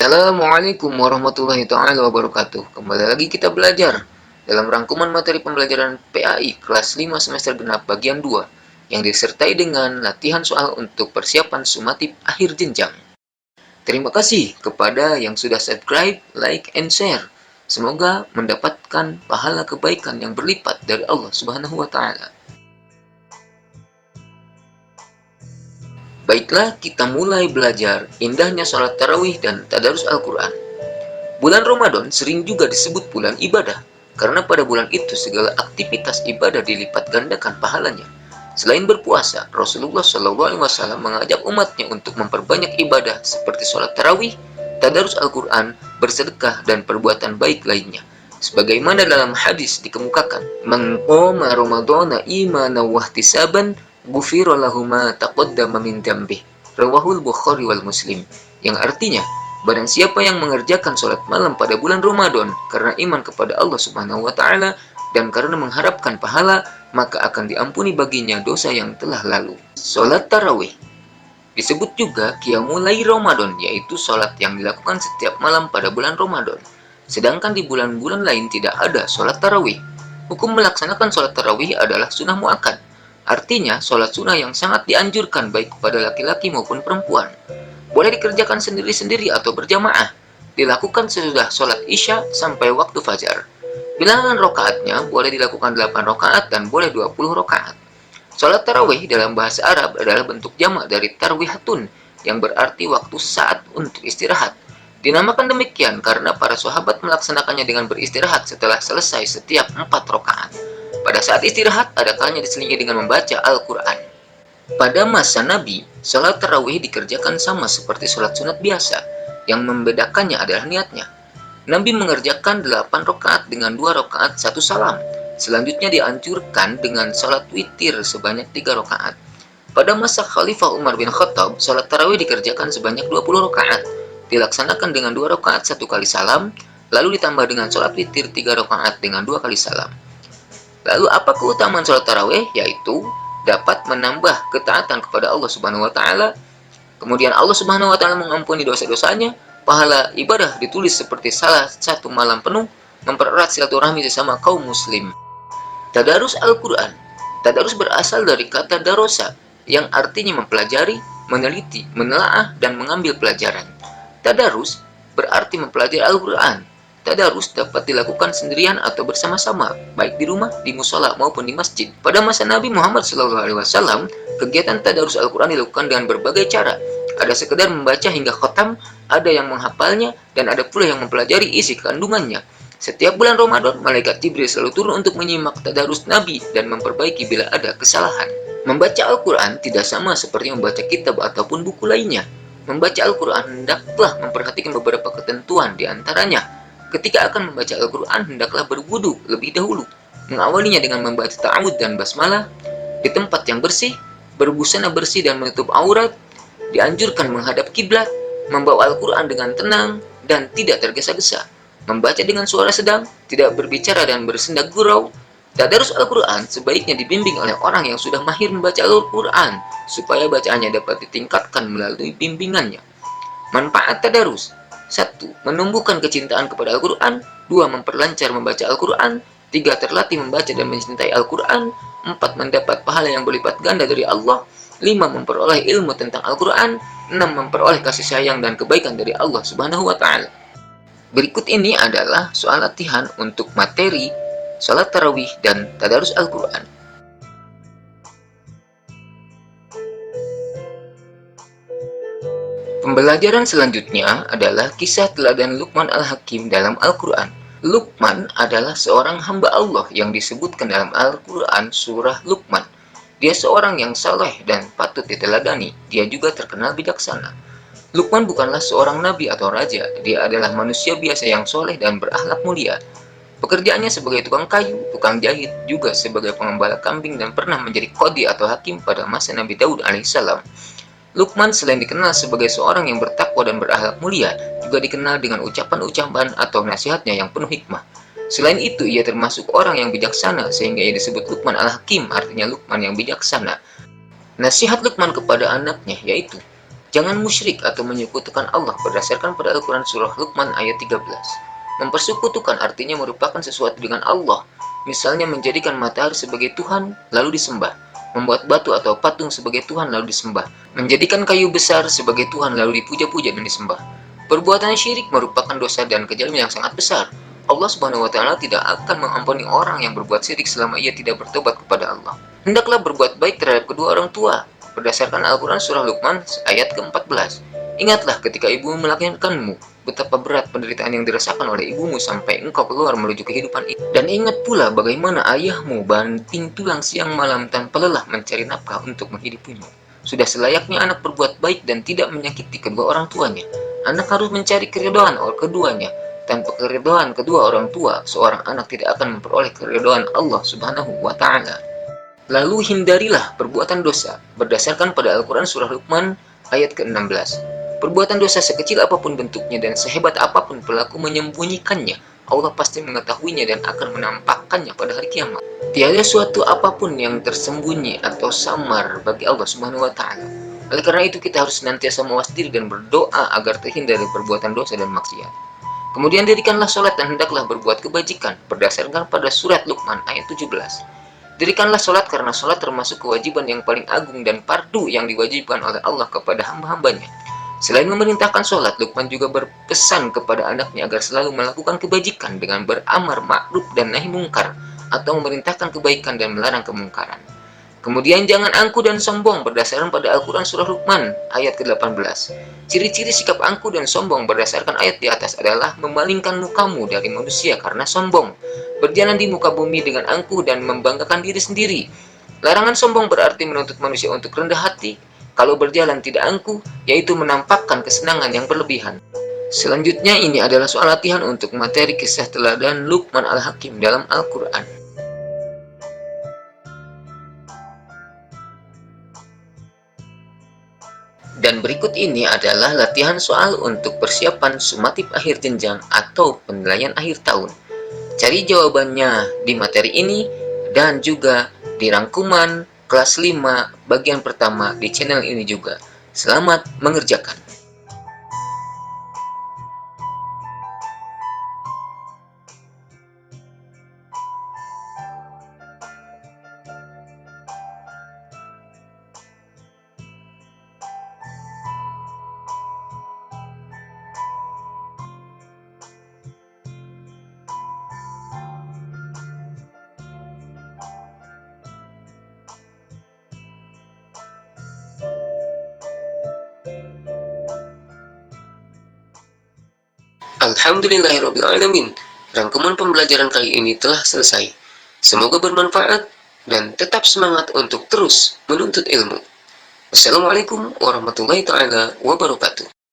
Assalamualaikum warahmatullahi taala wabarakatuh. Kembali lagi kita belajar dalam rangkuman materi pembelajaran PAI kelas 5 semester genap bagian 2 yang disertai dengan latihan soal untuk persiapan sumatif akhir jenjang. Terima kasih kepada yang sudah subscribe, like, and share. Semoga mendapatkan pahala kebaikan yang berlipat dari Allah Subhanahu wa taala. Baiklah, kita mulai belajar indahnya sholat tarawih dan tadarus Al-Quran. Bulan Ramadan sering juga disebut bulan ibadah, karena pada bulan itu segala aktivitas ibadah dilipat gandakan pahalanya. Selain berpuasa, Rasulullah SAW mengajak umatnya untuk memperbanyak ibadah seperti sholat tarawih, tadarus Al-Quran, bersedekah, dan perbuatan baik lainnya. Sebagaimana dalam hadis dikemukakan, "Man qama Ramadhana imanan wa ihtisaban, ghufira lahu ma taqaddama min dzambih." Rawahul Bukhari wal Muslim. Yang artinya, barang siapa yang mengerjakan sholat malam pada bulan Ramadan karena iman kepada Allah Subhanahu wa taala dan karena mengharapkan pahala, maka akan diampuni baginya dosa yang telah lalu. Sholat tarawih disebut juga qiyamul lail Ramadan, yaitu sholat yang dilakukan setiap malam pada bulan Ramadan. Sedangkan di bulan-bulan lain tidak ada sholat tarawih. Hukum melaksanakan sholat tarawih adalah sunnah muakkad. Artinya, sholat sunnah yang sangat dianjurkan baik kepada laki-laki maupun perempuan. Boleh dikerjakan sendiri-sendiri atau berjamaah. Dilakukan sesudah sholat isya sampai waktu fajar. Bilangan rokaatnya boleh dilakukan 8 rokaat dan boleh 20 rokaat. Sholat tarawih dalam bahasa Arab adalah bentuk jamak dari tarwihatun, yang berarti waktu saat untuk istirahat. Dinamakan demikian karena para sahabat melaksanakannya dengan beristirahat setelah selesai setiap 4 rokaat. Pada saat istirahat, ada kalanya diselingi dengan membaca Al-Quran. Pada masa Nabi, sholat tarawih dikerjakan sama seperti sholat sunat biasa. Yang membedakannya adalah niatnya. Nabi mengerjakan 8 rokaat dengan 2 rokaat 1 salam. Selanjutnya dianjurkan dengan sholat witir sebanyak 3 rokaat. Pada masa Khalifah Umar bin Khattab, sholat tarawih dikerjakan sebanyak 20 rokaat. Dilaksanakan dengan 2 rokaat 1 kali salam, lalu ditambah dengan sholat witir 3 rokaat dengan 2 kali salam. Lalu apa keutamaan sholat tarawih? Yaitu dapat menambah ketaatan kepada Allah Subhanahu wa taala. Kemudian Allah Subhanahu wa taala mengampuni dosa-dosanya, pahala ibadah ditulis seperti salah satu malam penuh, mempererat silaturahmi sesama kaum muslim. Tadarus Al-Quran. Tadarus berasal dari kata darosa, yang artinya mempelajari, meneliti, menelaah, dan mengambil pelajaran. Tadarus berarti mempelajari Al-Quran. Tadarus dapat dilakukan sendirian atau bersama-sama, baik di rumah, di musola, maupun di masjid. Pada masa Nabi Muhammad SAW, kegiatan tadarus Al-Quran dilakukan dengan berbagai cara. Ada sekedar membaca hingga khotam, ada yang menghafalnya, dan ada pula yang mempelajari isi kandungannya. Setiap bulan Ramadan, malaikat Jibril selalu turun untuk menyimak tadarus Nabi dan memperbaiki bila ada kesalahan. Membaca Al-Quran tidak sama seperti membaca kitab ataupun buku lainnya. Membaca Al-Quran hendaklah memperhatikan beberapa ketentuan di antaranya. Ketika akan membaca Al-Quran, hendaklah berwudu lebih dahulu. Mengawalinya dengan membaca ta'awud dan basmalah, di tempat yang bersih, berbusana bersih dan menutup aurat, dianjurkan menghadap kiblat, membawa Al-Quran dengan tenang dan tidak tergesa-gesa, membaca dengan suara sedang, tidak berbicara dan bersendak gurau. Tadarus Al-Quran sebaiknya dibimbing oleh orang yang sudah mahir membaca Al-Quran, supaya bacaannya dapat ditingkatkan melalui bimbingannya. Manfaat tadarus: 1. Menumbuhkan kecintaan kepada Al-Quran. 2. Memperlancar membaca Al-Quran. 3. Terlatih membaca dan mencintai Al-Quran. 4. Mendapat pahala yang berlipat ganda dari Allah. 5. Memperoleh ilmu tentang Al-Quran. 6. Memperoleh kasih sayang dan kebaikan dari Allah Subhanahu wa ta'ala. Berikut ini adalah soal latihan untuk materi sholat tarawih dan tadarus Al-Quran. Pembelajaran selanjutnya adalah kisah teladan Luqman Al-Hakim dalam Al-Quran. Luqman adalah seorang hamba Allah yang disebutkan dalam Al-Quran surah Luqman. Dia seorang yang saleh dan patut diteladani. Dia juga terkenal bijaksana. Luqman bukanlah seorang nabi atau raja. Dia adalah manusia biasa yang soleh dan berakhlak mulia. Pekerjaannya sebagai tukang kayu, tukang jahit, juga sebagai pengembala kambing, dan pernah menjadi qadhi atau hakim pada masa Nabi Daud alaihissalam. Luqman selain dikenal sebagai seorang yang bertakwa dan berakhlak mulia, juga dikenal dengan ucapan-ucapan atau nasihatnya yang penuh hikmah. Selain itu, ia termasuk orang yang bijaksana, sehingga ia disebut Luqman Al-Hakim, artinya Luqman yang bijaksana. Nasihat Luqman kepada anaknya yaitu, Jangan musyrik atau menyekutukan Allah berdasarkan pada Al-Quran Surah Luqman ayat 13. Mempersekutukan artinya merupakan sesuatu dengan Allah, misalnya menjadikan matahari sebagai Tuhan lalu disembah, membuat batu atau patung sebagai Tuhan lalu disembah, menjadikan kayu besar sebagai Tuhan lalu dipuja-puja dan disembah. Perbuatan syirik merupakan dosa dan kejahatan yang sangat besar. Allah Subhanahu wa taala tidak akan mengampuni orang yang berbuat syirik selama ia tidak bertobat kepada Allah. Hendaklah berbuat baik terhadap kedua orang tua, berdasarkan Al-Quran Surah Luqman ayat ke-14. Ingatlah ketika ibumu melahirkanmu, betapa berat penderitaan yang dirasakan oleh ibumu sampai engkau keluar menuju kehidupan ini. Dan ingat pula bagaimana ayahmu banting tulang siang malam tanpa lelah mencari nafkah untuk menghidupimu. Sudah selayaknya anak berbuat baik dan tidak menyakiti kedua orang tuanya. Anak harus mencari keridhaan oleh keduanya. Tanpa keridhaan kedua orang tua, seorang anak tidak akan memperoleh keridhaan Allah Subhanahu wa taala. Lalu hindarilah perbuatan dosa, berdasarkan pada Al-Quran Surah Luqman ayat ke-16. Perbuatan dosa sekecil apapun bentuknya dan sehebat apapun pelaku menyembunyikannya, Allah pasti mengetahuinya dan akan menampakkannya pada hari kiamat. Tiada suatu apapun yang tersembunyi atau samar bagi Allah Subhanahu wa taala. Oleh karena itu kita harus senantiasa mawas diri dan berdoa agar terhindar dari perbuatan dosa dan maksiat. Kemudian dirikanlah sholat dan hendaklah berbuat kebajikan, berdasarkan pada surat Luqman ayat 17. Dirikanlah sholat karena sholat termasuk kewajiban yang paling agung dan fardu yang diwajibkan oleh Allah kepada hamba-hambanya. Selain memerintahkan sholat, Luqman juga berpesan kepada anaknya agar selalu melakukan kebajikan dengan beramar ma'ruf dan nahi mungkar, atau memerintahkan kebaikan dan melarang kemungkaran. Kemudian jangan angkuh dan sombong berdasarkan pada Al-Quran Surah Luqman ayat ke-18. Ciri-ciri sikap angkuh dan sombong berdasarkan ayat di atas adalah memalingkan mukamu dari manusia karena sombong, berjalan di muka bumi dengan angkuh dan membanggakan diri sendiri. Larangan sombong berarti menuntut manusia untuk rendah hati. Kalau berjalan tidak angkuh, yaitu menampakkan kesenangan yang berlebihan. Selanjutnya ini adalah soal latihan untuk materi kisah teladan Luqman Al-Hakim dalam Al-Quran. Dan berikut ini adalah latihan soal untuk persiapan sumatif akhir jenjang atau penilaian akhir tahun. Cari jawabannya di materi ini dan juga di rangkuman kelas 5 bagian pertama di channel ini juga. Selamat mengerjakan. Alhamdulillahirrabbilalamin. Rangkuman pembelajaran kali ini telah selesai. Semoga bermanfaat dan tetap semangat untuk terus menuntut ilmu. Wassalamualaikum warahmatullahi wabarakatuh.